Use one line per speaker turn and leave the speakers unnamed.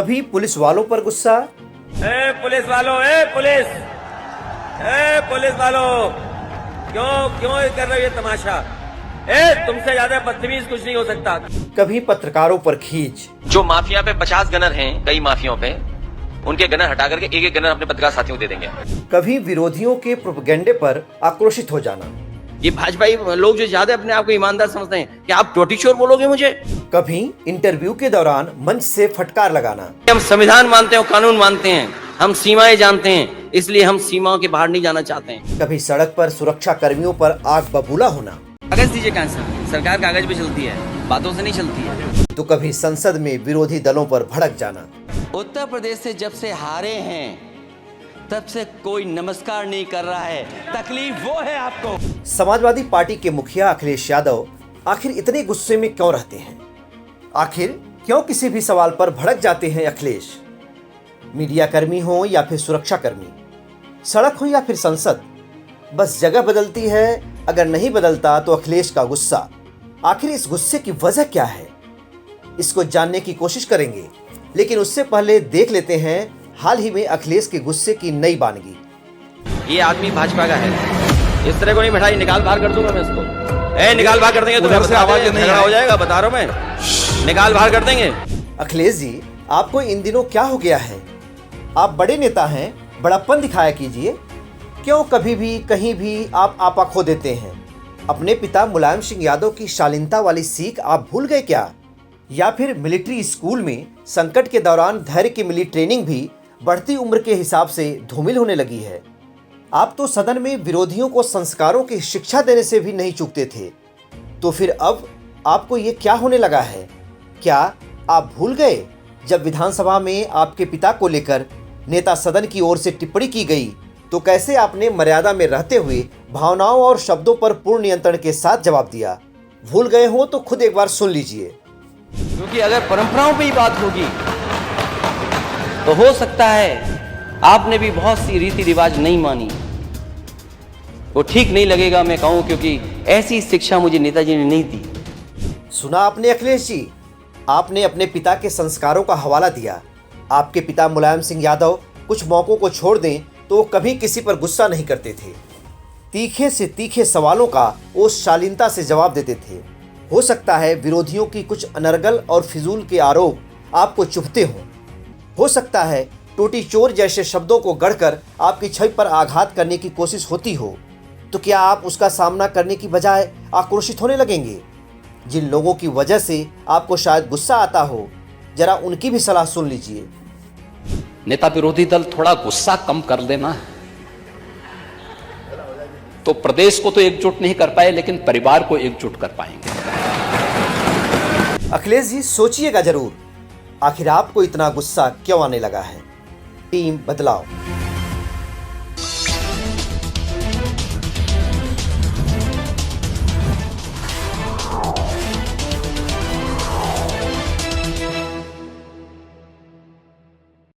कभी पुलिस वालों पर गुस्सा,
ए पुलिस वालों, पुलिस वालों, क्यों ये कर रहे हो ये तमाशा? तुमसे ज्यादा बदतमीज कुछ नहीं हो सकता।
कभी पत्रकारों पर खींच,
जो माफिया पे 50 गनर हैं, कई माफियाओं पे, उनके गनर हटा करके एक गनर अपने पत्रकार साथियों को दे देंगे।
कभी विरोधियों के प्रोपेगेंडे पर आक्रोशित हो जाना,
ये भाजपाई लोग जो ज्यादा अपने आप को ईमानदार समझते हैं कि आप टोटी चोर बोलोगे मुझे।
कभी इंटरव्यू के दौरान मंच से फटकार लगाना,
हम संविधान मानते हैं, कानून मानते हैं, हम सीमाएं जानते हैं, इसलिए हम सीमाओं के बाहर नहीं जाना चाहते हैं।
कभी सड़क पर सुरक्षा कर्मियों पर आग बबूला होना,
कागज दीजिए कैंसिल, सरकार कागज पे चलती है, बातों से नहीं चलती है।
तो कभी संसद में विरोधी दलों पर भड़क जाना।
उत्तर प्रदेश से जब से हारे हैं तब से कोई नमस्कार नहीं कर रहा है, तकलीफ वो है आपको।
समाजवादी पार्टी के मुखिया अखिलेश यादव आखिर इतने गुस्से में क्यों रहते हैं? आखिर क्यों किसी भी सवाल पर भड़क जाते हैं अखिलेश? मीडिया कर्मी हो या फिर सुरक्षा कर्मी, सड़क हो या फिर संसद, बस जगह बदलती है, अगर नहीं बदलता तो अखिलेश का गुस्सा। आखिर इस गुस्से की वजह क्या है, इसको जानने की कोशिश करेंगे, लेकिन उससे पहले देख लेते हैं हाल ही में अखिलेश के गुस्से की नई बानगी।
ये आदमी भाजपा का है, इस तरह को नहीं बैठाई, निकाल बाहर कर दूंगा मैं इसको। निकाल बाहर कर देंगे, तुम्हें से आवाज नहीं हो जाएगा, बता रहा हूं मैं, निकाल बाहर कर देंगे।
अखिलेश जी, आपको इन दिनों क्या हो गया है? आप बड़े नेता हैं, बड़प्पन दिखाया कीजिए। क्यों कभी भी कहीं भी आप आपा खो देते हैं? अपने पिता मुलायम सिंह यादव की शालीनता वाली सीख आप भूल गए क्या? या फिर मिलिट्री स्कूल में संकट के दौरान धैर्य की मिली ट्रेनिंग भी बढ़ती उम्र के हिसाब से धूमिल होने लगी है? आप तो सदन में विरोधियों को संस्कारों की शिक्षा देने से भी नहीं चूकते थे, तो फिर अब आपको ये क्या होने लगा है? क्या आप भूल गए जब विधानसभा में आपके पिता को लेकर नेता सदन की ओर से टिप्पणी की गई तो कैसे आपने मर्यादा में रहते हुए भावनाओं और शब्दों पर पूर्ण नियंत्रण के साथ जवाब दिया? भूल गए हो तो खुद एक बार सुन लीजिए।
क्योंकि अगर परंपराओं पे ही बात होगी तो हो सकता है आपने भी बहुत सी रीति रिवाज नहीं मानी, वो ठीक नहीं लगेगा मैं कहूं, क्योंकि ऐसी शिक्षा मुझे नेताजी ने नहीं दी।
सुना आपने अखिलेश जी, आपने अपने पिता के संस्कारों का हवाला दिया। आपके पिता मुलायम सिंह यादव कुछ मौकों को छोड़ दें तो कभी किसी पर गुस्सा नहीं करते थे, तीखे से तीखे सवालों का वो शालीनता से जवाब देते थे। हो सकता है विरोधियों की कुछ अनर्गल और फिजूल के आरोप आपको चुभते हों, हो सकता है टोटी चोर जैसे शब्दों को गढ़कर आपकी छवि पर आघात करने की कोशिश होती हो, तो क्या आप उसका सामना करने की बजाय आक्रोशित होने लगेंगे? जिन लोगों की वजह से आपको शायद गुस्सा आता हो, जरा उनकी भी सलाह सुन लीजिए।
नेता विरोधी दल थोड़ा गुस्सा कम कर लेना, तो प्रदेश को तो एकजुट नहीं कर पाए लेकिन परिवार को एकजुट कर पाएंगे।
अखिलेश जी, सोचिएगा जरूर, आखिर आपको इतना गुस्सा क्यों आने लगा है? टीम बदलाव।